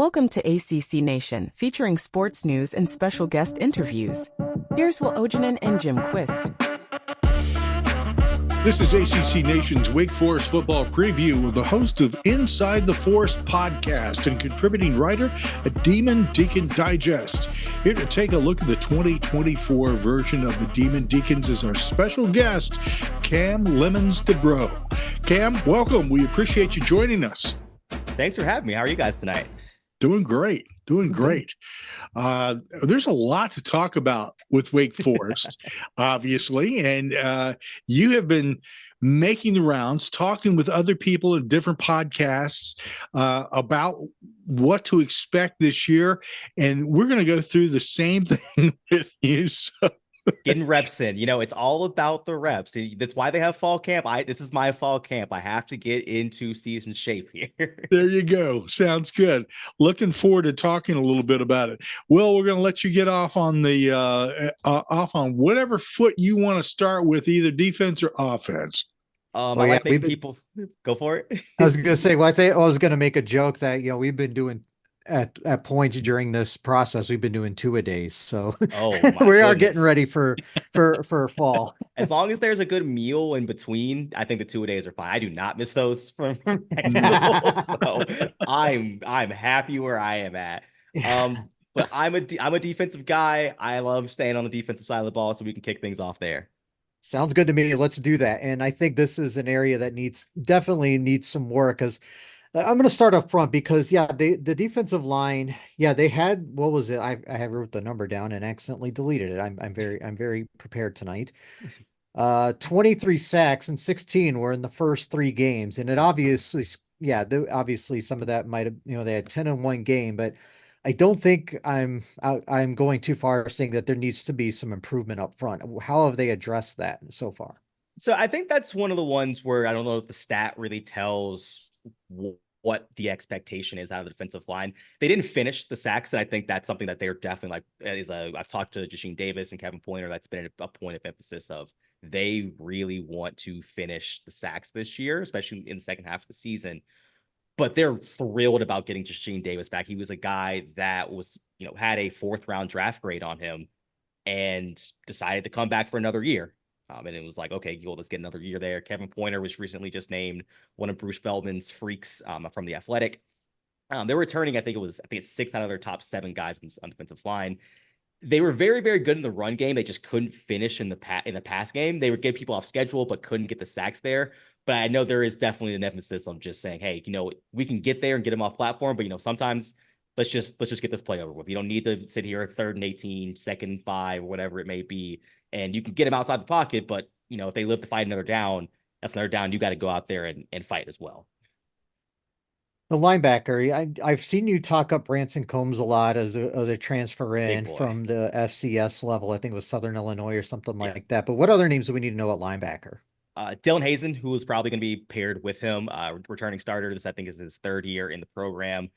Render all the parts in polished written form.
Welcome to ACC Nation, featuring sports news and special guest interviews. Here's Will Ojanen and Jim Quist. This is ACC Nation's Wake Forest football preview with the host of Inside the Forest podcast and contributing writer at Demon Deacon Digest. Here to take a look at the 2024 version of the Demon Deacons is our special guest, Cam Lemons DeBro. Cam, welcome. We appreciate you joining us. Thanks for having me. How are you guys tonight? Doing great. There's a lot to talk about with Wake Forest, obviously, and you have been making the rounds, talking with other people in different podcasts about what to expect this year, and we're going to go through the same thing with you. So. Getting reps in, it's all about the reps. That's why they have fall camp. This is my fall camp. I have to get into season shape here. There you go. Sounds good. Looking forward to talking a little bit about it. Well, we're going to let you get off on the off on whatever foot you want to start with, either defense or offense. People go for it. I was going to say, I was going to make a joke that we've been doing. At points during this process, we've been doing two-a-days, so we are getting ready for fall. As long as there's a good meal in between, I think the two-a-days are fine. I do not miss those from high school, so I'm happy where I am at. But I'm a defensive guy. I love staying on the defensive side of the ball, so we can kick things off there. Sounds good to me. Let's do that. And I think this is an area that definitely needs some work, because I'm going to start up front because, the defensive line, they had, what was it? I wrote the number down and accidentally deleted it. I'm very prepared tonight. 23 sacks and 16 were in the first three games. And it obviously, obviously some of that might have, they had 10 in one game, but I don't think I'm going too far saying that there needs to be some improvement up front. How have they addressed that so far? So I think that's one of the ones where I don't know if the stat really tells what the expectation is out of the defensive line. They didn't finish the sacks, and I think that's something that they're definitely I've talked to Jasheen Davis and Kevin Pointer. That's been a point of emphasis of they really want to finish the sacks this year, especially in the second half of the season. But they're thrilled about getting Jasheen Davis back. He was a guy that was, had a 4th round draft grade on him and decided to come back for another year. And it was like, okay, cool, let's get another year there. Kevin Pointer was recently just named one of Bruce Feldman's freaks from The Athletic. They're returning, I think it's 6 out of their top 7 guys on defensive line. They were very, very good in the run game. They just couldn't finish in the pass game. They would get people off schedule, but couldn't get the sacks there. But I know there is definitely an emphasis on just saying, hey, we can get there and get them off platform, but sometimes let's just get this play over with. You don't need to sit here 3rd and 18, 2nd and 5, or whatever it may be. And you can get them outside the pocket, but, if they live to fight another down, that's another down. You got to go out there and fight as well. The linebacker, I've seen you talk up Branson Combs a lot as a transfer in from the FCS level. I think it was Southern Illinois or something like that. But what other names do we need to know at linebacker? Dylan Hazen, who is probably going to be paired with him, returning starter. This, I think, is his 3rd year in the program.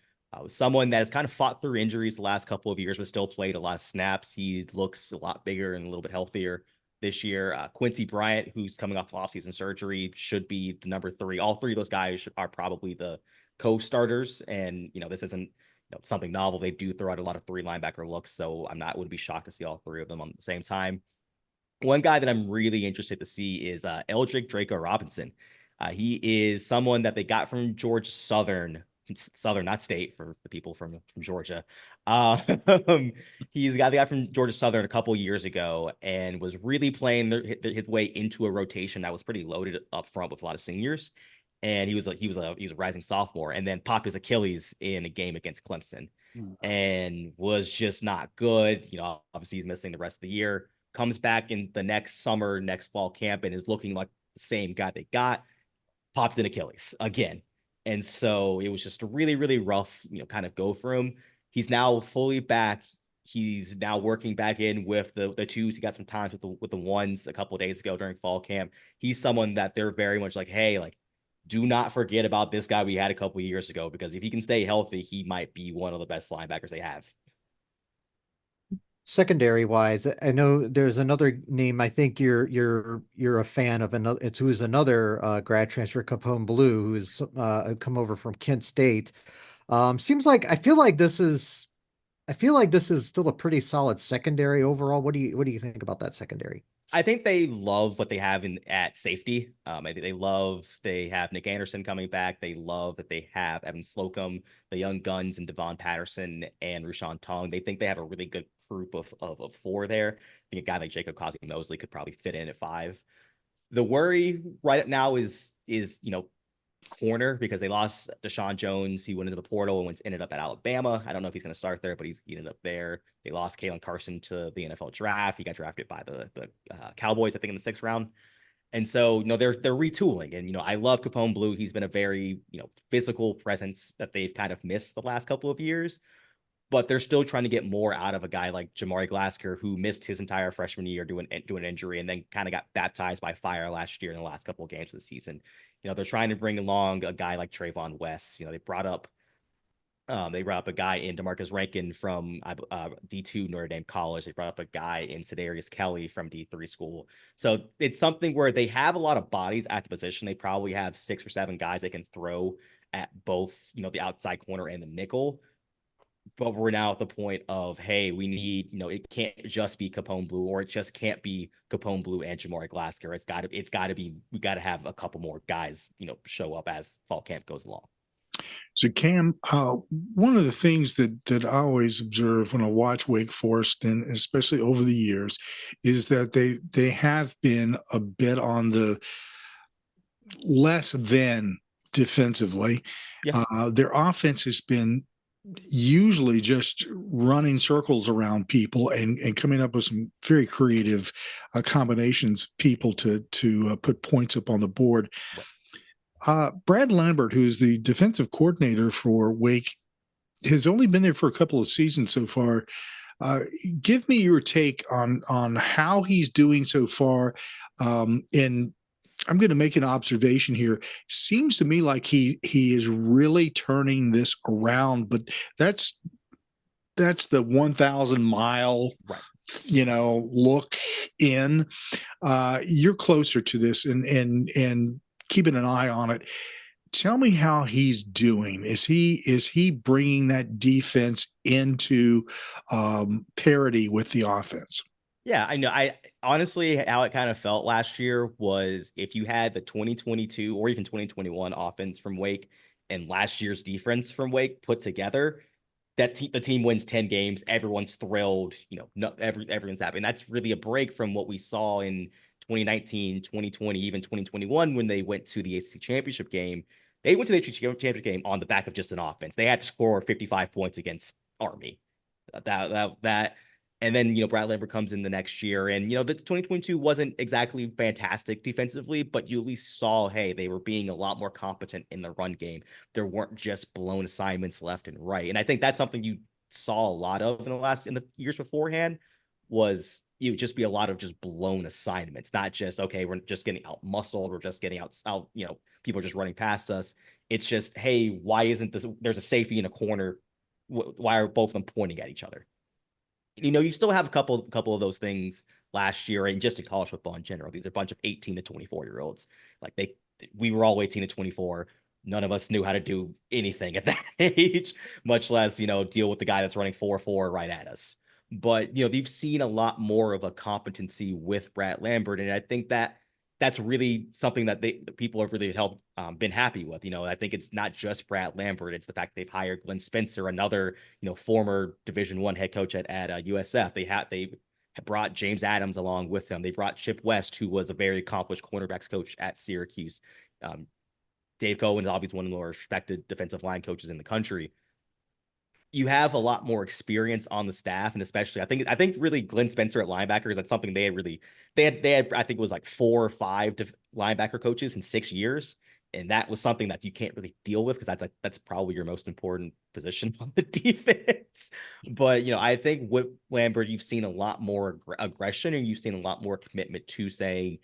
Someone that has kind of fought through injuries the last couple of years, but still played a lot of snaps. He looks a lot bigger and a little bit healthier this year. Quincy Bryant, who's coming off offseason surgery, should be the number 3. All 3 of those guys are probably the co-starters. And, this isn't something novel. They do throw out a lot of 3 linebacker looks, so wouldn't be shocked to see all 3 of them at the same time. One guy that I'm really interested to see is Eldrick Draco Robinson. He is someone that they got from Georgia Southern, not State for the people from Georgia. He's got the guy from Georgia Southern a couple years ago and was really playing his way into a rotation that was pretty loaded up front with a lot of seniors. And he was a rising sophomore, and then popped his Achilles in a game against Clemson and was just not good. Obviously he's missing the rest of the year. Comes back in the next fall camp and is looking like the same guy they got. Popped an Achilles again. And so it was just a really, really rough, kind of go for him. He's now fully back. He's now working back in with the 2s. He got some times with the 1s a couple of days ago during fall camp. He's someone that they're very much like, hey, do not forget about this guy we had a couple of years ago, because if he can stay healthy, he might be one of the best linebackers they have. Secondary wise, I know there's another name. I think you're a fan of who's another grad transfer, Capone Blue, who's come over from Kent State. Seems like I feel like this is still a pretty solid secondary overall. What do you think about that secondary? I think they love what they have in at safety. I think they have Nick Anderson coming back. They love that they have Evan Slocum, the young guns, and Devon Patterson and Rushan Tong. They think they have a really good group of four there. I think a guy like Jacob Cosby Mosley could probably fit in at five. The worry right now is corner, because they lost Deshaun Jones. He went into the portal and ended up at Alabama. I don't know if he's going to start there, but he ended up there. They lost Kalen Carson to the NFL draft. He got drafted by the Cowboys, I think, in the 6th round. And so, they're retooling. And, I love Capone Blue. He's been a very, physical presence that they've kind of missed the last couple of years. But they're still trying to get more out of a guy like Jamari Glasker, who missed his entire freshman year due an injury and then kind of got baptized by fire last year in the last couple of games of the season. They're trying to bring along a guy like Trayvon West. They brought up a guy in DeMarcus Rankin from D2 Notre Dame College. They brought up a guy in Sedarius Kelly from D3 school. So it's something where they have a lot of bodies at the position. They probably have 6 or 7 guys they can throw at both, the outside corner and the nickel. But we're now at the point of, hey, we need, it can't just be Capone Blue, or it just can't be Capone Blue and Jamari Glasker. It's got to be, we got to have a couple more guys, show up as fall camp goes along. So Cam, one of the things that I always observe when I watch Wake Forest, and especially over the years, is that they have been a bit on the less than defensively. Yeah. Their offense has been usually just running circles around people and coming up with some very creative combinations, people to put points up on the board. Brad Lambert, who's the defensive coordinator for Wake, has only been there for a couple of seasons so far. Give me your take on how he's doing so far. And I'm going to make an observation here. Seems to me like he is really turning this around, but that's the 1,000 mile, look in. You're closer to this and keeping an eye on it. Tell me how he's doing. Is he bringing that defense into parity with the offense? Yeah, I know. I honestly, how it kind of felt last year was, if you had the 2022 or even 2021 offense from Wake and last year's defense from Wake put together, the team wins 10 games. Everyone's thrilled. Everyone's happy. And that's really a break from what we saw in 2019, 2020, even 2021, when they went to the ACC championship game. They went to the ACC championship game on the back of just an offense. They had to score 55 points against Army. And then, Brad Lambert comes in the next year, and, the 2022 wasn't exactly fantastic defensively, but you at least saw, hey, they were being a lot more competent in the run game. There weren't just blown assignments left and right. And I think that's something you saw a lot of in the years beforehand, was just be a lot of just blown assignments, not just, okay, we're just getting out muscled. We're just getting out, people are just running past us. It's just, hey, why isn't this, there's a safety in a corner. Why are both of them pointing at each other? You still have a couple of those things last year, and just in college football in general. These are a bunch of 18 to 24-year-olds. Like we were all 18 to 24. None of us knew how to do anything at that age, much less, deal with the guy that's running 4.4 right at us. But, they've seen a lot more of a competency with Brad Lambert. And I think that's really something that people have really been happy with. I think it's not just Brad Lambert. It's the fact they've hired Glenn Spencer, another, former Division I head coach at USF. They brought James Adams along with them. They brought Chip West, who was a very accomplished cornerbacks coach at Syracuse. Dave Cohen is obviously one of the more respected defensive line coaches in the country. You have a lot more experience on the staff, and especially I think really Glenn Spencer at linebackers, that's something they had I think it was like 4 or 5 linebacker coaches in 6 years, and that was something that you can't really deal with, because that's probably your most important position on the defense. But I think with Lambert, you've seen a lot more aggression, and you've seen a lot more commitment to saying,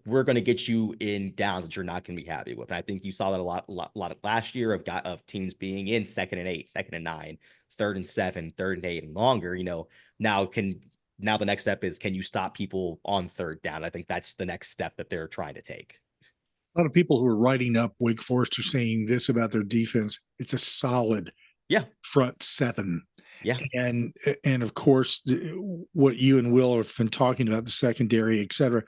we're going to get you in downs that you're not going to be happy with. And I think you saw that a lot of last year of teams being in 2nd and 8, 2nd and 9, 3rd and 7, 3rd and 8, and longer. Now the next step is, can you stop people on 3rd down? I think that's the next step that they're trying to take. A lot of people who are writing up Wake Forest are saying this about their defense. It's a solid front seven. Yeah. And of course, what you and Will have been talking about, the secondary, et cetera,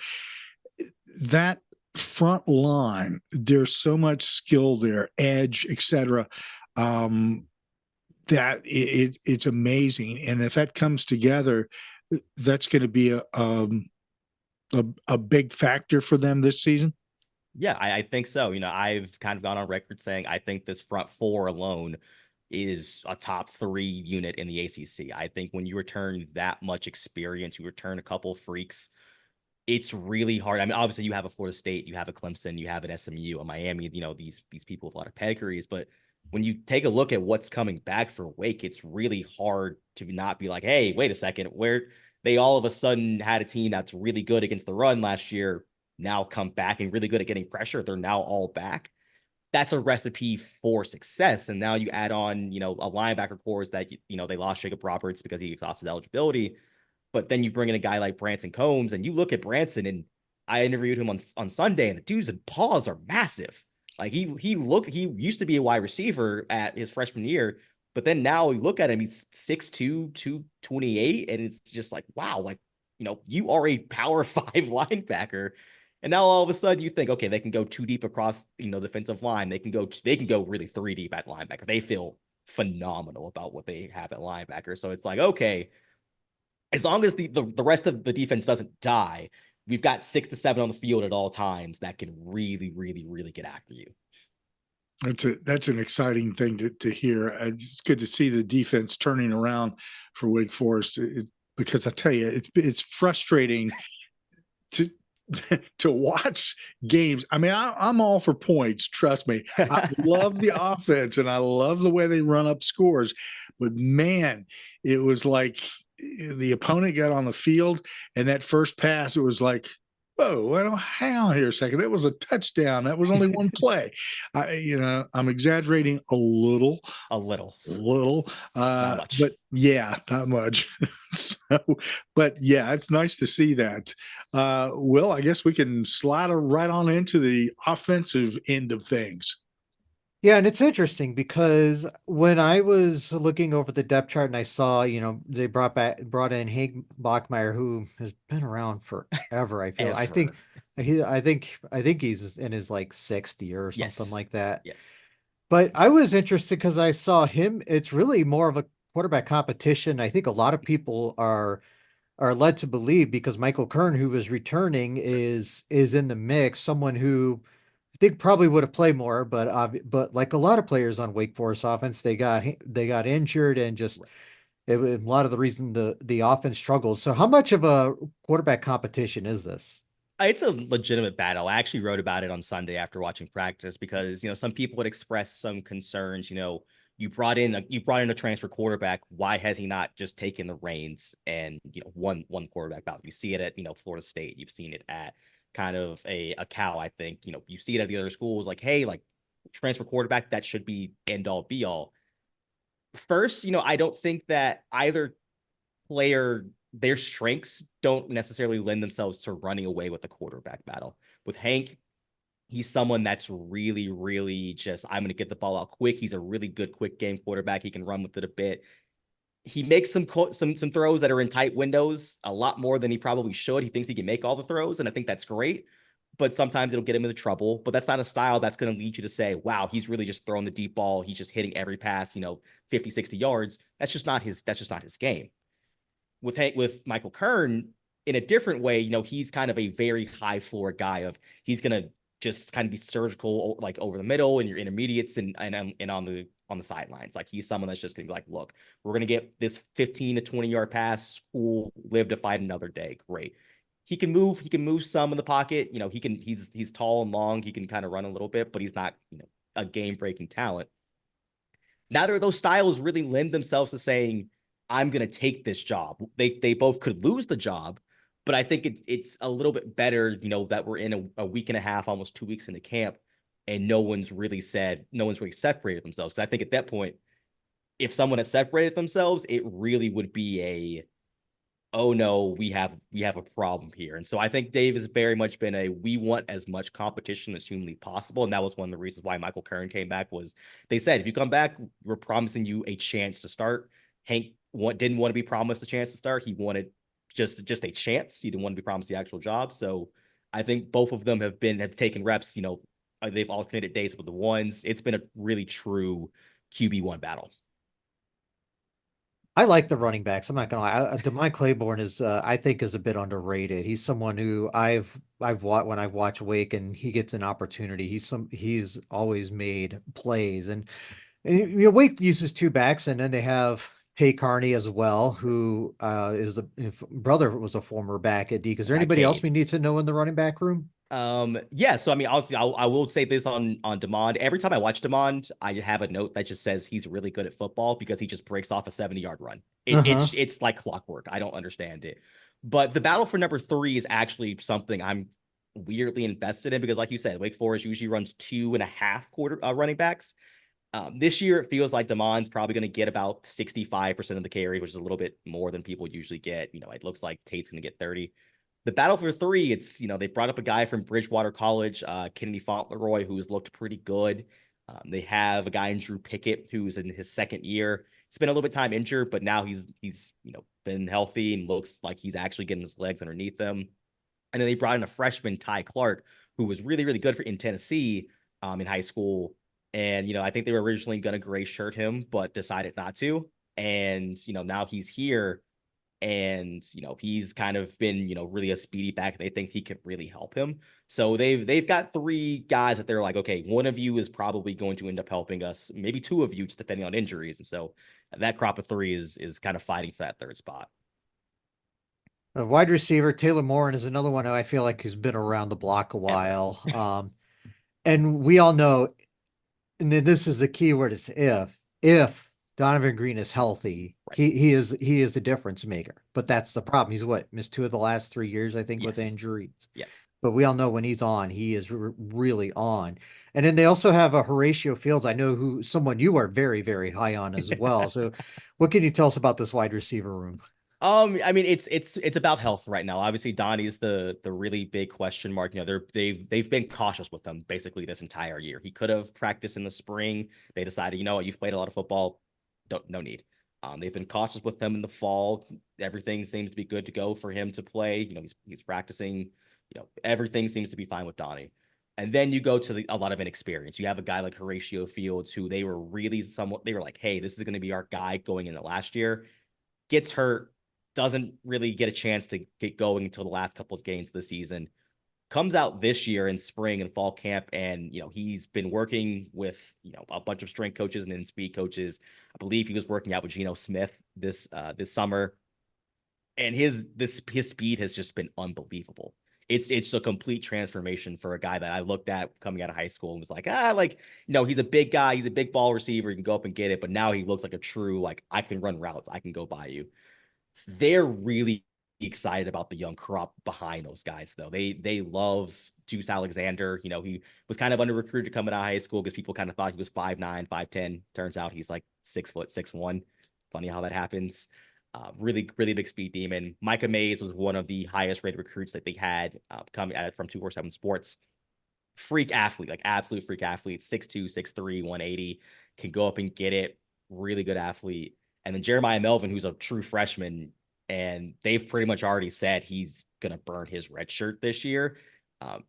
that front line, there's so much skill there, edge, et cetera, that it's amazing. And if that comes together, that's going to be a big factor for them this season. Yeah, I think so. I've kind of gone on record saying I think this front four alone is a top 3 unit in the ACC. I think when you return that much experience, you return a couple freaks, it's really hard. I mean, obviously you have a Florida State, you have a Clemson, you have an SMU, a Miami, these people with a lot of pedigrees, but when you take a look at what's coming back for Wake, it's really hard to not be like, hey, wait a second, where they all of a sudden had a team that's really good against the run last year, now come back and really good at getting pressure. They're now all back. That's a recipe for success. And now you add on, a linebacker core that, they lost Jacob Roberts because he exhausted eligibility. But then you bring in a guy like Branson Combs, and you look at Branson, and I interviewed him on Sunday, and the dude's paws are massive. Like he used to be a wide receiver at his freshman year, but then now you look at him, he's 6'2", 228, and it's just like, wow, like, you are a power 5 linebacker. And now all of a sudden you think, okay, they can go 2 deep across, defensive line. They can go really 3 deep at linebacker. They feel phenomenal about what they have at linebacker. So it's like, okay, as long as the rest of the defense doesn't die, we've got 6 to 7 on the field at all times that can really, really, really get after you. That's an exciting thing to hear. It's good to see the defense turning around for Wake Forest, because I tell you, it's frustrating to watch games. I mean, I'm all for points. Trust me. I love the offense and I love the way they run up scores. But man, it was like the opponent got on the field and that first pass, it was like, whoa, well, hang on here a second. That was a touchdown. That was only one play. I'm exaggerating a little, not much. but yeah, not much. But yeah, it's nice to see that. Will, I guess we can slide right on into the offensive end of things. Yeah, and it's interesting because when I was looking over the depth chart and I saw, they brought in Hank Bachmeier, who has been around forever. I feel. I think he's in his like 6th year or something like that. Yes. But I was interested because I saw him. It's really more of a quarterback competition. I think a lot of people are led to believe, because Michael Kern, who was returning, is in the mix. Someone who I think probably would have played more, but like a lot of players on Wake Forest offense, they got injured, and just a lot of the reason the offense struggles. So how much of a quarterback competition is this? It's a legitimate battle. I actually wrote about it on Sunday after watching practice, because some people would express some concerns. You brought in a transfer quarterback. Why has he not just taken the reins and one quarterback battle? You see it at Florida State. You've seen it at kind of a Cal. I think you see it at the other schools. Like, hey, like transfer quarterback, that should be end all be all. First, I don't think that either player, their strengths don't necessarily lend themselves to running away with the quarterback battle. With Hank, he's someone that's really, really just, I'm going to get the ball out quick. He's a really good quick game quarterback. He can run with it a bit. He makes some throws that are in tight windows a lot more than he probably should. He thinks he can make all the throws, and I think that's great. But sometimes it'll get him into trouble. But that's not a style that's going to lead you to say, wow, he's really just throwing the deep ball. He's just hitting every pass, 50, 60 yards. That's just not his game. With Michael Kern, in a different way, he's kind of a very high floor guy of he's going to just kind of be surgical, like over the middle and your intermediates and on the sidelines. Like he's someone that's just going to be like, look, we're going to get this 15 to 20 yard pass. Cool. Live to fight another day. Great. He can move some in the pocket. He's tall and long. He can kind of run a little bit, but he's not, a game breaking talent. Neither of those styles really lend themselves to saying, I'm going to take this job. They both could lose the job, but I think it's a little bit better, that we're in a week and a half, almost 2 weeks into camp, and no one's really separated themselves. Because I think at that point, if someone has separated themselves, it really would be oh no, we have a problem here. And so I think Dave has very much been a we want as much competition as humanly possible. And that was one of the reasons why Michael Curran came back was they said, if you come back, we're promising you a chance to start. Hank didn't want to be promised a chance to start. He wanted just a chance. He didn't want to be promised the actual job. So I think both of them have taken reps, they've alternated days with the ones. It's been a really true QB1 battle. I like the running backs. I'm not gonna lie. Demond Claiborne is, I think, is a bit underrated. He's someone who I've watched when I've watched Wake, and he gets an opportunity. He's always made plays, and Wake uses two backs, and then they have Tay Carney as well, who is the brother was a former back at Deke. Is there anybody else we need to know in the running back room? Yeah, so I mean, honestly, I will say this on Demond. Every time I watch Demond, I have a note that just says he's really good at football because he just breaks off a 70-yard run. It's like clockwork. I don't understand it. But the battle for number 3 is actually something I'm weirdly invested in because, like you said, Wake Forest usually runs 2.5 quarter running backs. This year, it feels like Demond's probably going to get about 65% of the carry, which is a little bit more than people usually get. It looks like Tate's going to get 30. The battle for 3, it's, they brought up a guy from Bridgewater College, Kennedy Fauntleroy, who's looked pretty good. They have a guy in Drew Pickett, who's in his second year. He's been a little bit time injured, but now he's been healthy and looks like he's actually getting his legs underneath him. And then they brought in a freshman, Ty Clark, who was really, really good in Tennessee in high school. And, I think they were originally going to gray shirt him, but decided not to. And, now he's here. And he's kind of been really a speedy back. They think he could really help him. So they've got 3 guys that they're like, okay, one of you is probably going to end up helping us, maybe 2 of you, just depending on injuries. And so that crop of 3 is kind of fighting for that 3rd spot. A wide receiver Taylor Morin is another one who I feel like has been around the block a while. And we all know, and this is the key word, is if Donovan Green is healthy, right, he is a difference maker. But that's the problem. He's missed 2 of the last 3 years, I think, with injuries. Yeah. But we all know when he's on, he is really on. And then they also have a Horatio Fields. I know someone you are very, very high on as well. So what can you tell us about this wide receiver room? I mean, it's about health right now. Obviously, Donnie's the really big question mark. They've been cautious with him basically this entire year. He could have practiced in the spring. They decided, you've played a lot of football, no need. They've been cautious with him in the fall. Everything seems to be good to go for him to play. He's practicing. Everything seems to be fine with Donnie. And then you go to a lot of inexperience. You have a guy like Horatio Fields, who they were like, hey, this is going to be our guy going into last year. Gets hurt, doesn't really get a chance to get going until the last couple of games of the season. Comes out this year in spring and fall camp, and he's been working with a bunch of strength coaches and speed coaches. I believe he was working out with Geno Smith this summer, and his speed has just been unbelievable. It's a complete transformation for a guy that I looked at coming out of high school and was like, he's a big guy, he's a big ball receiver, he can go up and get it, but now he looks like a true, I can run routes, I can go by you. They're really excited about the young crop behind those guys, though. They love Deuce Alexander. He was kind of under recruited coming out of high school because people kind of thought he was 5'9", 5'10". Turns out he's like 6 foot, 6'1". Funny how that happens. Really, really big speed demon. Micah Mays was one of the highest rated recruits that they had coming at it from 247 Sports. Freak athlete, like absolute freak athlete. 6'2", 6'3", 180. Can go up and get it. Really good athlete. And then Jeremiah Melvin, who's a true freshman, and they've pretty much already said he's going to burn his red shirt this year.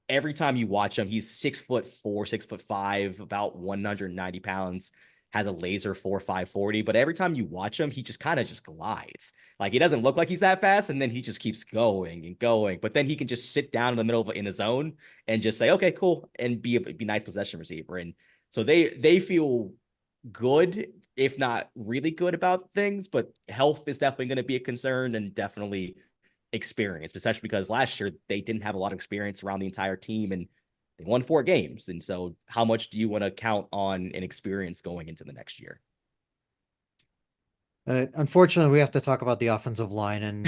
Every time you watch him, he's 6'4", 6'5", about 190 pounds, has a laser 4.5 40. But every time you watch him, he just kind of just glides. Like, he doesn't look like he's that fast, and then he just keeps going and going. But then he can just sit down in the middle in the zone and just say, okay, cool, and be nice possession receiver. And so they feel good, if not really good, about things, but health is definitely going to be a concern, and definitely experience, especially because last year they didn't have a lot of experience around the entire team, and they won 4 games. And so how much do you want to count on an experience going into the next year? Unfortunately, we have to talk about the offensive line, and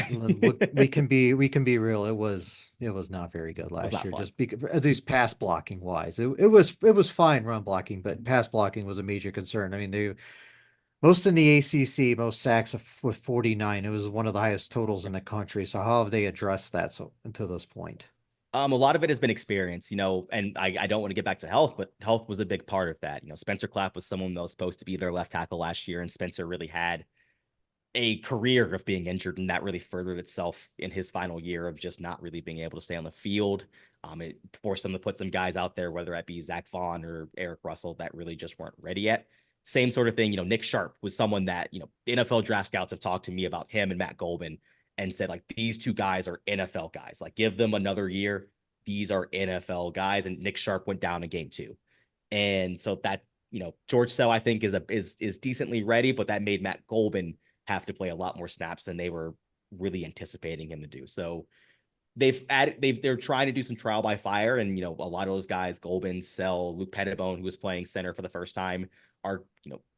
we can be real. It was not very good last year, just because, at least pass blocking wise. It was fine run blocking, but pass blocking was a major concern. I mean, Most in the ACC, most sacks with 49. It was one of the highest totals in the country. So how have they addressed that so until this point? A lot of it has been experience, and I don't want to get back to health, but health was a big part of that. Spencer Clapp was someone that was supposed to be their left tackle last year, and Spencer really had a career of being injured, and that really furthered itself in his final year of just not really being able to stay on the field. It forced them to put some guys out there, whether that be Zach Vaughn or Eric Russell, that really just weren't ready yet. Same sort of thing. Nick Sharp was someone that, NFL draft scouts have talked to me about him and Matt Golban and said, like, these two guys are NFL guys. Like, give them another year. These are NFL guys. And Nick Sharp went down in game 2. And so that, George Sell, I think, is decently ready, but that made Matt Golban have to play a lot more snaps than they were really anticipating him to do. So they're trying to do some trial by fire. And, a lot of those guys, Golban, Sell, Luke Pettibone, who was playing center for the first time, are,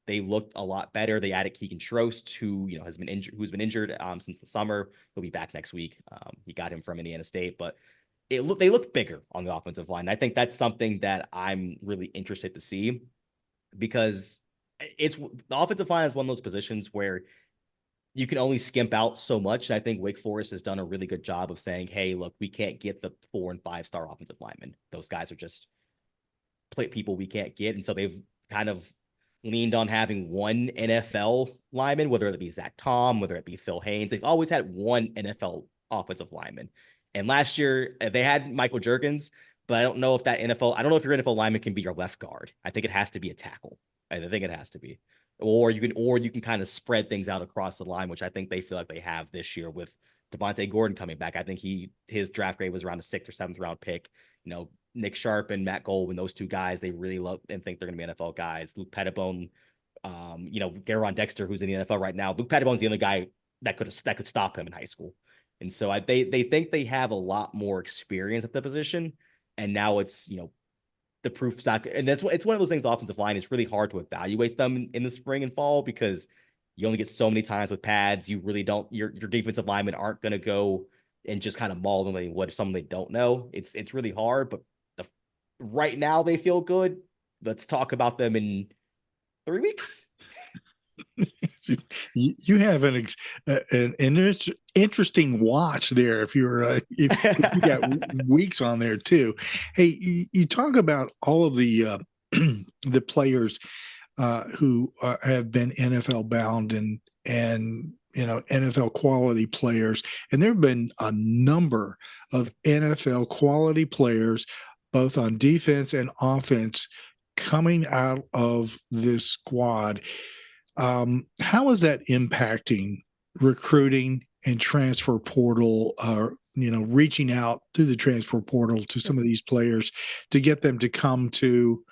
they looked a lot better. They added Keegan Trost, who, has been injured, since the summer. He'll be back next week. He got him from Indiana State, but they look bigger on the offensive line. I think that's something that I'm really interested to see, because the offensive line is one of those positions where you can only skimp out so much. And I think Wake Forest has done a really good job of saying, hey, look, we can't get the 4- and 5-star offensive linemen. Those guys are just people we can't get. And so they've kind of leaned on having one NFL lineman, whether it be Zach Tom, whether it be Phil Haynes. They've always had one NFL offensive lineman. And last year they had Michael Jerkins, but I don't know if your NFL lineman can be your left guard. I think it has to be a tackle. I think it has to be. Or you can kind of spread things out across the line, which I think they feel like they have this year with Devontae Gordon coming back. I think his draft grade was around a 6th or 7th round pick. Nick Sharp and Matt Golban, those two guys, they really love and think they're going to be NFL guys. Luke Pettibone, Garon Dexter, who's in the NFL right now. Luke Pettibone's the only guy that could stop him in high school. And so they think they have a lot more experience at the position. And now it's, the proof's not, and it's one of those things. The offensive line is really hard to evaluate them in the spring and fall, because you only get so many times with pads. You really don't, your defensive linemen aren't going to go and just kind of maul them like what someone they don't know. It's really hard, but right now they feel good. Let's talk about them in 3 weeks. You have an interesting watch there. If you got weeks on there too. Hey, you talk about all of the the players who have been NFL bound and NFL quality players, and there have been a number of NFL quality players, both on defense and offense, coming out of this squad. How is that impacting recruiting and transfer portal, reaching out through the transfer portal to some of these players to get them to come to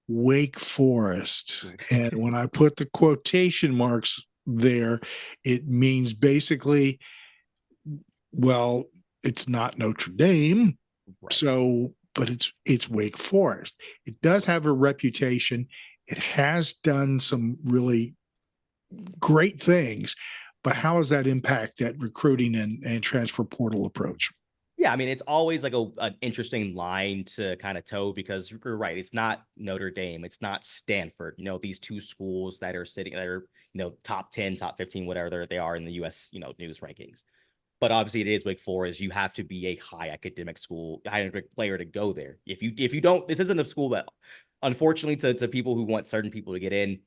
Wake Forest? And when I put the quotation marks there, it means basically, well, it's not Notre Dame. Right. So, but it's Wake Forest. It does have a reputation. It has done some really great things, but how does that impact that recruiting and transfer portal approach? Yeah, I mean, it's always like an interesting line to kind of toe, because you're right. It's not Notre Dame. It's not Stanford. These two schools that are top 10, top 15, whatever they are in the U.S. news rankings. But obviously, it is Wake Forest. You have to be a high academic player to go there. If you don't, this isn't a school that, unfortunately, to people who want certain people to get in,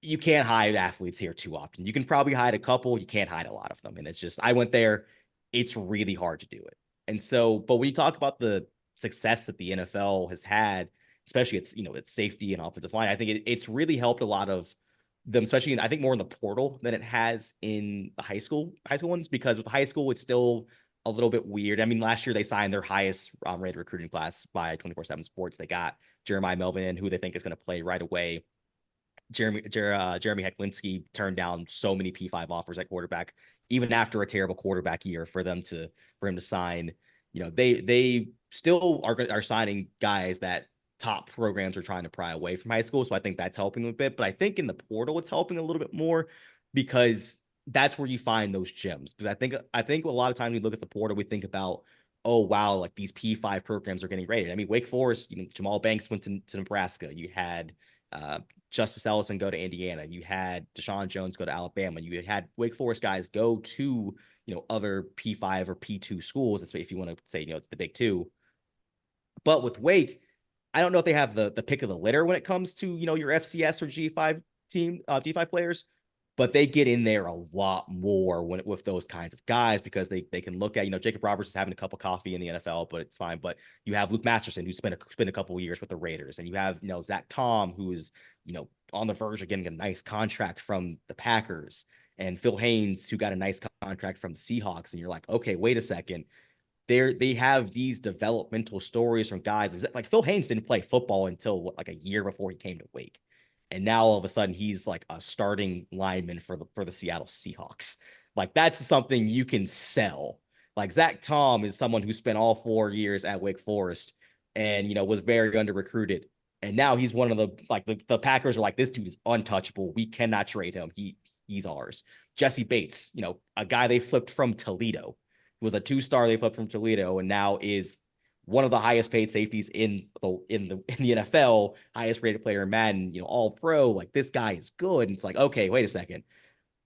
you can't hide athletes here too often. You can probably hide a couple. You can't hide a lot of them. And it's just, I went there. It's really hard to do it. And so, but when you talk about the success that the NFL has had, especially its safety and offensive line, I think it's really helped a lot of them, especially I think more in the portal than it has in the high school ones, because with high school, it's still a little bit weird. I mean, last year they signed their highest rated recruiting class by 24/7 Sports. They got Jeremiah Melvin, who they think is going to play right away. Jeremy Hecklinski turned down so many P5 offers at quarterback, even after a terrible quarterback year, for him to sign. They still are signing guys that top programs are trying to pry away from high school. So I think that's helping a bit. But I think in the portal, it's helping a little bit more, because that's where you find those gems. Because I think a lot of times we look at the portal, we think about, oh, wow, like these P5 programs are getting rated. I mean, Wake Forest, Jamal Banks went to Nebraska. You had Justice Ellison go to Indiana. You had Deshaun Jones go to Alabama. You had Wake Forest guys go to, other P5 or P2 schools, if you want to say, it's the Big Two. But with Wake, I don't know if they have the pick of the litter when it comes to, your FCS or G5 team, D5 players, but they get in there a lot more with those kinds of guys because they can look at, Jacob Roberts is having a cup of coffee in the NFL, but it's fine. But you have Luke Masterson, who spent a couple of years with the Raiders, and you have, Zach Tom, who is, on the verge of getting a nice contract from the Packers, and Phil Haynes, who got a nice contract from the Seahawks. And you're like, okay, wait a second. They have these developmental stories from guys. Like Phil Haynes didn't play football until like a year before he came to Wake. And now all of a sudden he's like a starting lineman for the Seattle Seahawks. Like that's something you can sell. Like Zach Tom is someone who spent all 4 years at Wake Forest and, was very under recruited. And now he's one of the Packers are like, this dude is untouchable. We cannot trade him. He's ours. Jesse Bates, a guy they flipped from Toledo. He was a 2-star they flipped from Toledo and now is one of the highest paid safeties in the NFL, highest rated player in Madden, all pro. Like this guy is good. And it's like, okay, wait a second.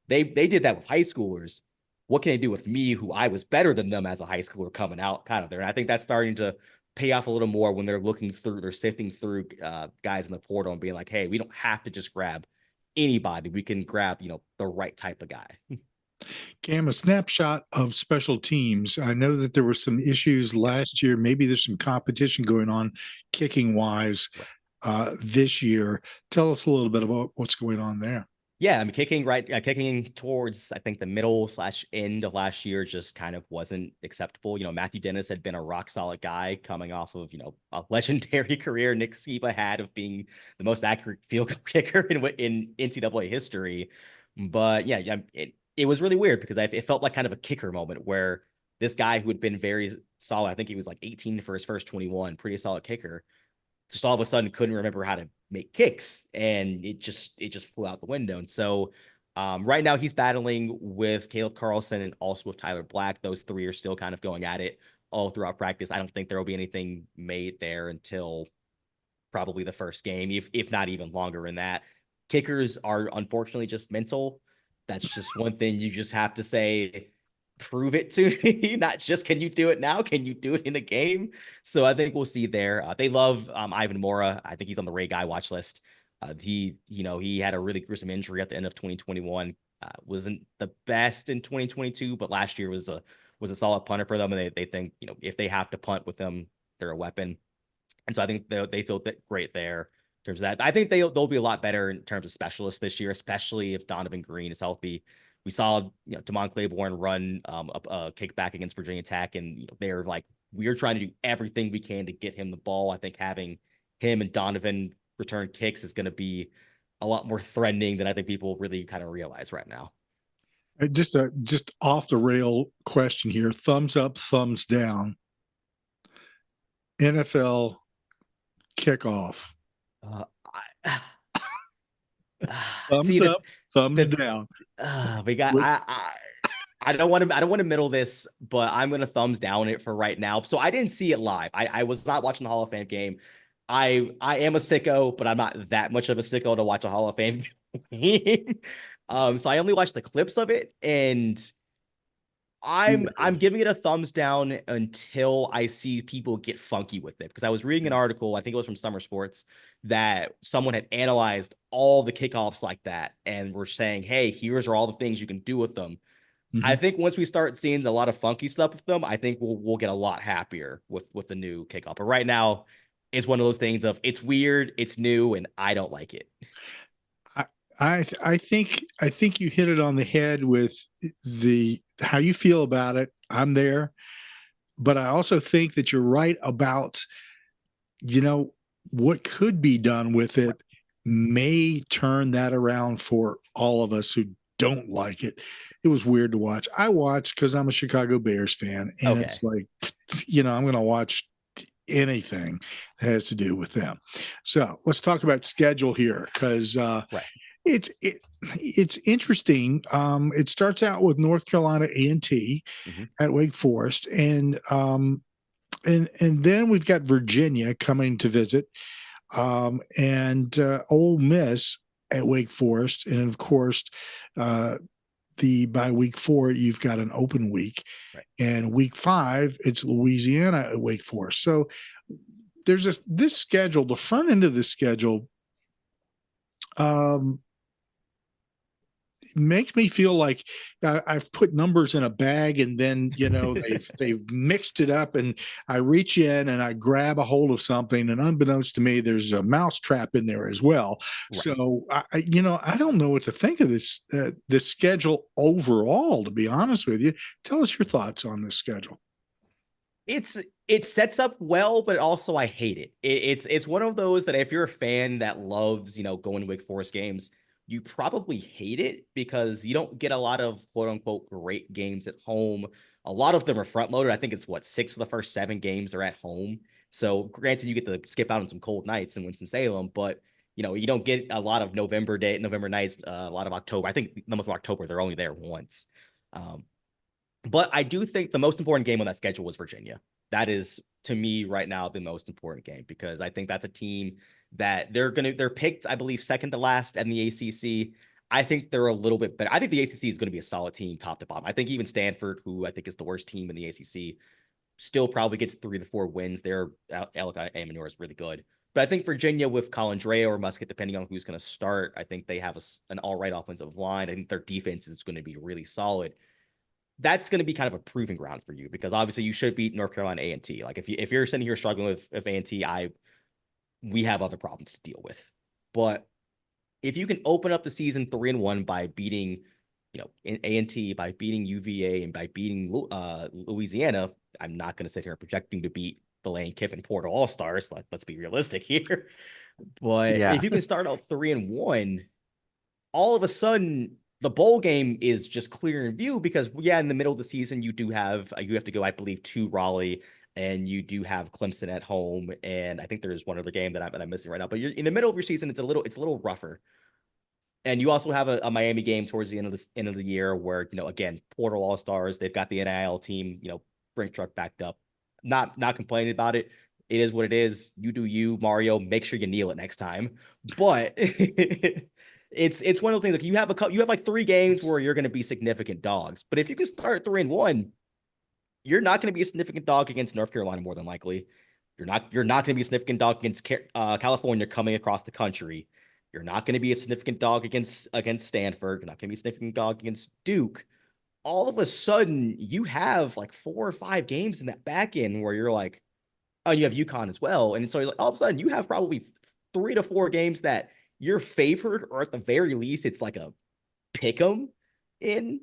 They did that with high schoolers. What can they do with me, who I was better than them as a high schooler coming out kind of there? And I think that's starting to pay off a little more when they're sifting through guys in the portal and being like, hey, we don't have to just grab anybody. We can grab, the right type of guy. Cam, a snapshot of special teams. I know that there were some issues last year. Maybe there's some competition going on kicking wise this year. Tell us a little bit about what's going on there. Yeah, I mean, kicking towards, I think, the middle/end of last year just kind of wasn't acceptable. Matthew Dennis had been a rock solid guy coming off of, a legendary career Nick Skiba had of being the most accurate field goal kicker in NCAA history. But yeah, it was really weird because it felt like kind of a kicker moment where this guy who had been very solid, I think he was like 18 for his first 21, pretty solid kicker, just all of a sudden couldn't remember how to make kicks, and it just flew out the window. And so right now he's battling with Caleb Carlson and also with Tyler Black. Those three are still kind of going at it all throughout practice. I don't think there will be anything made there until probably the first game, if not even longer than that. Kickers are unfortunately just mental. That's just one thing you just have to say, prove it to me. Not just, can you do it now? Can you do it in a game? So I think we'll see there. They love Ivan Mora. I think he's on the Ray Guy watch list. He had a really gruesome injury at the end of 2021. Wasn't the best in 2022, but last year was a solid punter for them. And they think, if they have to punt with them, they're a weapon. And so I think they feel great there. In terms of that, I think they'll be a lot better in terms of specialists this year, especially if Donovan Green is healthy. We saw Damon Claiborne run a kickback against Virginia Tech, and they're like, we're trying to do everything we can to get him the ball. I think having him and Donovan return kicks is going to be a lot more threatening than I think people really kind of realize right now. Just off the rail question here: thumbs up, thumbs down. NFL kickoff. Thumbs up, thumbs down. We got. I don't want to middle this, but I'm going to thumbs down it for right now. So I didn't see it live. I was not watching the Hall of Fame game. I am a sicko, but I'm not that much of a sicko to watch a Hall of Fame game. So I only watched the clips of it, and I'm giving it a thumbs down until I see people get funky with it. Because I was reading an article, I think it was from Summer Sports, that someone had analyzed all the kickoffs like that and were saying, hey, here's all the things you can do with them. Mm-hmm. I think once we start seeing a lot of funky stuff with them, I think we'll get a lot happier with the new kickoff. But right now, it's one of those things of it's weird, it's new, and I don't like it. I think you hit it on the head with how you feel about it. I'm there, but I also think that you're right about, what could be done with it may turn that around for all of us who don't like it. It was weird to watch. I watched because I'm a Chicago Bears fan, and It's like, I'm going to watch anything that has to do with them. So let's talk about schedule here, because right. It's interesting. It starts out with North Carolina A&T at Wake Forest, and then we've got Virginia coming to visit. and Ole Miss at Wake Forest, and of course, by week 4 you've got an open week, Right. and week 5 it's Louisiana at Wake Forest. So there's this schedule, the front end of the schedule. Makes me feel like I've put numbers in a bag, and then they've mixed it up, and I reach in and I grab a hold of something, and unbeknownst to me, there's a mouse trap in there as well. Right. So I don't know what to think of this schedule overall. To be honest with you, tell us your thoughts on this schedule. It sets up well, but also I hate it. It's one of those that if you're a fan that loves going to Wake Forest games, you probably hate it because you don't get a lot of quote unquote great games at home. A lot of them are front loaded. I think it's 6 of the first 7 games are at home. So granted, you get to skip out on some cold nights in Winston-Salem, but you don't get a lot of November nights, a lot of October. I think the month of October, they're only there once. But I do think the most important game on that schedule was Virginia. That is, to me right now, the most important game, because I think that's a team that they're picked, I believe, second to last in the ACC. I think they're a little bit better. I think the ACC is going to be a solid team top to bottom. I think even Stanford, who I think is the worst team in the ACC, still probably gets 3 to 4 wins. Their Ellicott Amanor is really good. But I think Virginia with Colin Drea or Musket, depending on who's going to start, I think they have an all right offensive line. I think their defense is going to be really solid. That's going to be kind of a proving ground for you, because obviously you should beat North Carolina A&T. Like if you're sitting here struggling with A&T, we have other problems to deal with. But if you can open up the season 3-1 by beating, A&T, by beating UVA, and by beating Louisiana, I'm not going to sit here projecting to beat the Lane Kiffin Portal All-Stars. Let's be realistic here. But if you can start out 3-1, all of a sudden the bowl game is just clear in view, because in the middle of the season you have to go, I believe, to Raleigh, and you do have Clemson at home, and I think there's one other game that I'm missing right now. But you're in the middle of your season; it's a little rougher. And you also have a Miami game towards the end of the year, where again, Portal All Stars, they've got the NIL team, Brink Truck backed up. Not complaining about it. It is what it is. You do you, Mario. Make sure you kneel it next time. But it's one of those things. Like you have like 3 games where you're going to be significant dogs. But if you can start 3-1. You're not going to be a significant dog against North Carolina, more than likely. You're not going to be a significant dog against California coming across the country. You're not going to be a significant dog against Stanford. You're not going to be a significant dog against Duke. All of a sudden, you have like 4 or 5 games in that back end where you're like, oh, you have UConn as well. And so like, all of a sudden, you have probably 3 to 4 games that you're favored, or at the very least, it's like a pick 'em in.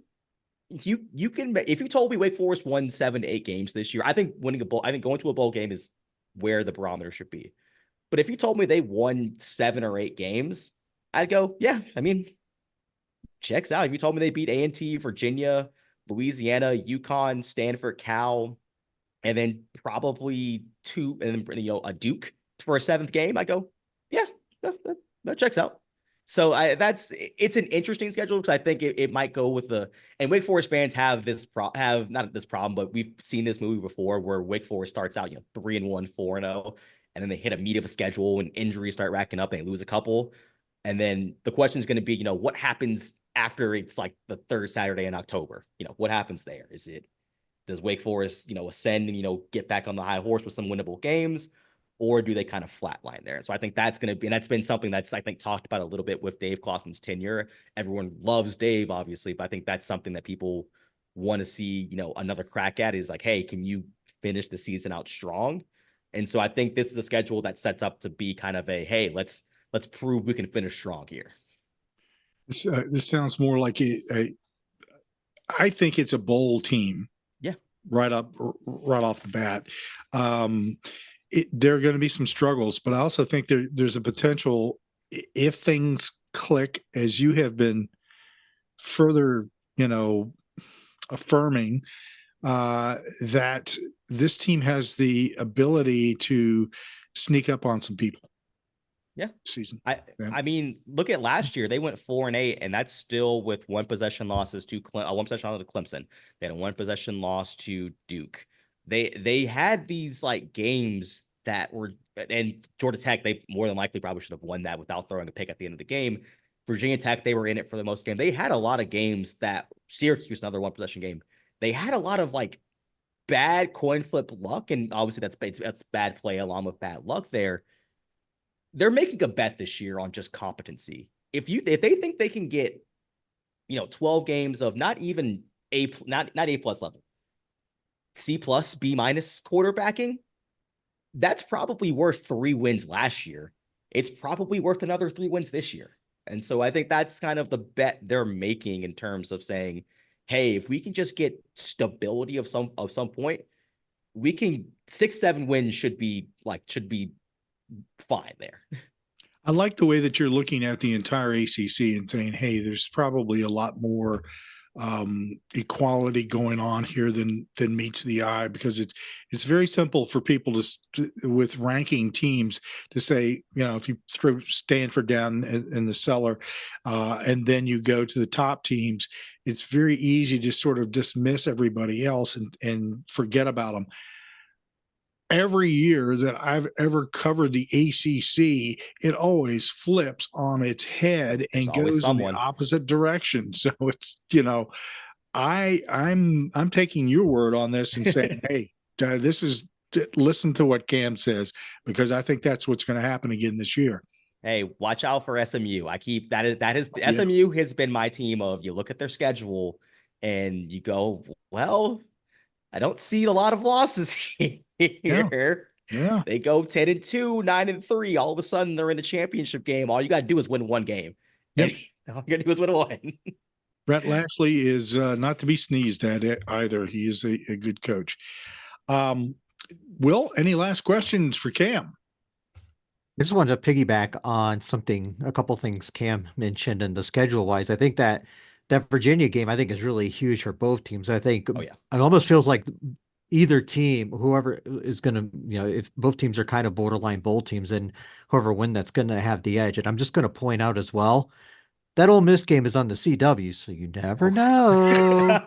You can, if you told me Wake Forest won 7 to 8 games this year, I think going to a bowl game is where the barometer should be. But if you told me they won 7 or 8 games, I'd go, yeah, I mean, checks out. If you told me they beat A&T, Virginia, Louisiana, UConn, Stanford, Cal, and then probably 2, and then a Duke for a 7th game, I go, yeah, that checks out. So it's an interesting schedule, because I think it might go with and Wake Forest fans have not this problem, but we've seen this movie before where Wake Forest starts out 3-1, 4-0, and then they hit a meat of a schedule and injuries start racking up and they lose a couple, and then the question is going to be what happens after it's like the 3rd Saturday in October. What happens there? Does Wake Forest ascend and get back on the high horse with some winnable games? Or do they kind of flatline there? And so I think that's going to be, and that's been something that's, I think, talked about a little bit with Dave Clawson's tenure. Everyone loves Dave, obviously, but I think that's something that people want to see, another crack at, is like, hey, can you finish the season out strong? And so I think this is a schedule that sets up to be kind of a, hey, let's prove we can finish strong here. This sounds more like I think it's a bowl team. Yeah. Right off the bat. There are going to be some struggles, but I also think there's a potential, if things click, as you have been further, affirming, that this team has the ability to sneak up on some people. Yeah. Season. I mean, look at last year. They went 4-8, and that's still with 1 possession losses to 1 possession loss to Clemson. They had a 1 possession loss to Duke. They had these like games that were and Georgia Tech, they more than likely probably should have won that without throwing a pick at the end of the game. Virginia Tech, they were in it for the most game. They had a lot of games that Syracuse, another one possession game, they had a lot of like bad coin flip luck. And obviously that's bad play along with bad luck there. They're making a bet this year on just competency. If they think they can get, 12 games of not even not A+ level, C+, B- quarterbacking, that's probably worth 3 wins last year. It's probably worth another 3 wins this year. And so I think that's kind of the bet they're making in terms of saying, hey, if we can just get stability of some point, we can 6-7 wins should be fine there. I like the way that you're looking at the entire ACC and saying, hey, there's probably a lot more equality going on here than meets the eye, because it's very simple for people to, with ranking teams, to say, if you throw Stanford down in the cellar and then you go to the top teams, it's very easy to sort of dismiss everybody else and forget about them. Every year that I've ever covered the ACC, it always flips on its head and goes in the opposite direction. So it's, I'm taking your word on this and saying, hey, listen to what Cam says, because I think that's what's going to happen again this year. Hey, watch out for SMU. SMU has been my team of, you look at their schedule and you go, well, I don't see a lot of losses here. Yeah. They go 10-2, 9-3. All of a sudden, they're in a championship game. All you got to do is win one game. Yep. All you got to do is win one. Brett Lashley is not to be sneezed at either. He is a good coach. Will, any last questions for Cam? I just wanted to piggyback on a couple things Cam mentioned, and the schedule-wise. I think that Virginia game, I think, is really huge for both teams. I think it almost feels like either team, whoever is going to, if both teams are kind of borderline bowl teams, and whoever wins, that's going to have the edge. And I'm just going to point out as well, that Ole Miss game is on the CW, so you never know.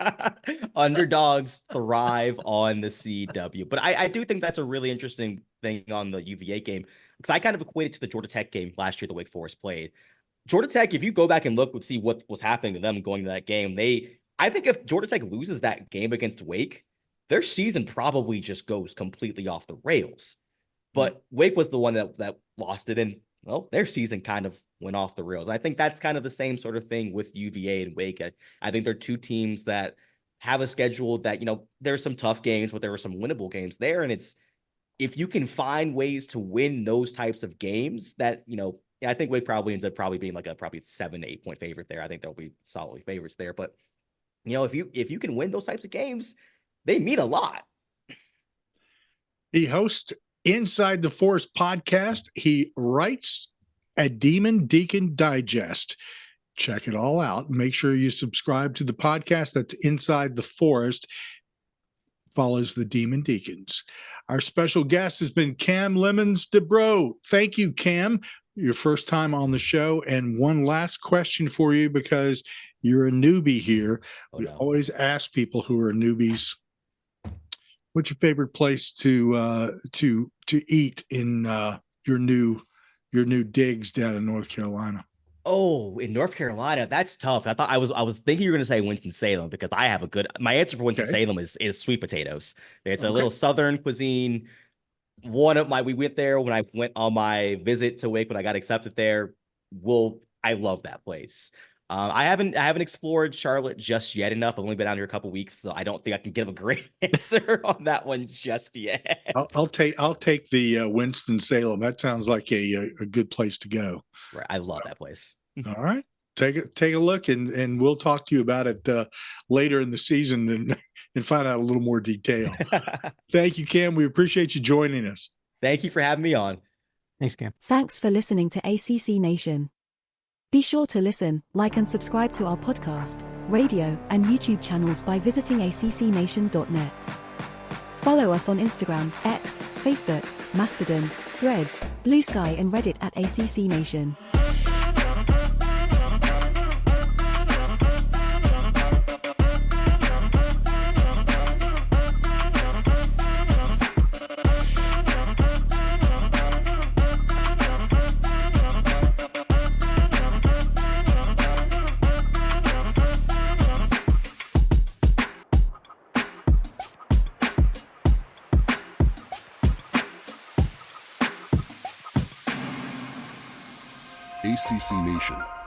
Underdogs thrive on the CW. But I do think that's a really interesting thing on the UVA game, because I kind of equated to the Georgia Tech game last year that Wake Forest played. Georgia Tech, if you go back and look and see what was happening to them going to that game, I think if Georgia Tech loses that game against Wake, their season probably just goes completely off the rails. But Wake was the one that lost it, and their season kind of went off the rails. I think that's kind of the same sort of thing with UVA and Wake. I think they're two teams that have a schedule that, there's some tough games, but there were some winnable games there. And it's, if you can find ways to win those types of games that, I think Wake probably ends up being like a 7 to 8 point favorite there. I think there'll be solidly favorites there. But, if you can win those types of games, they mean a lot. He hosts Inside the Forest podcast. He writes at Demon Deacon Digest. Check it all out. Make sure you subscribe to the podcast. That's Inside the Forest. Follows the Demon Deacons. Our special guest has been Cam Lemons-Dubrow. Thank you, Cam. Your first time on the show. And one last question for you, because you're a newbie here. We always ask people who are newbies, what's your favorite place to eat in your new digs down in North Carolina? Oh, in North Carolina, that's tough. I was thinking you were going to say Winston-Salem, because I have my answer for Winston-Salem is sweet potatoes. It's a little Southern cuisine. We went there when I went on my visit to Wake, when I got accepted there. I love that place. I haven't explored Charlotte just yet enough. I've only been out here a couple weeks, so I don't think I can give a great answer on that one just yet. I'll take the Winston-Salem. That sounds like a good place to go. Right, I love that place. All right, take a look, and we'll talk to you about it later in the season and find out a little more detail. Thank you, Cam. We appreciate you joining us. Thank you for having me on. Thanks, Cam. Thanks for listening to ACC Nation. Be sure to listen, like and subscribe to our podcast, radio, and YouTube channels by visiting accnation.net. Follow us on Instagram, X, Facebook, Mastodon, Threads, Blue Sky and Reddit at ACC Nation. ACC Nation.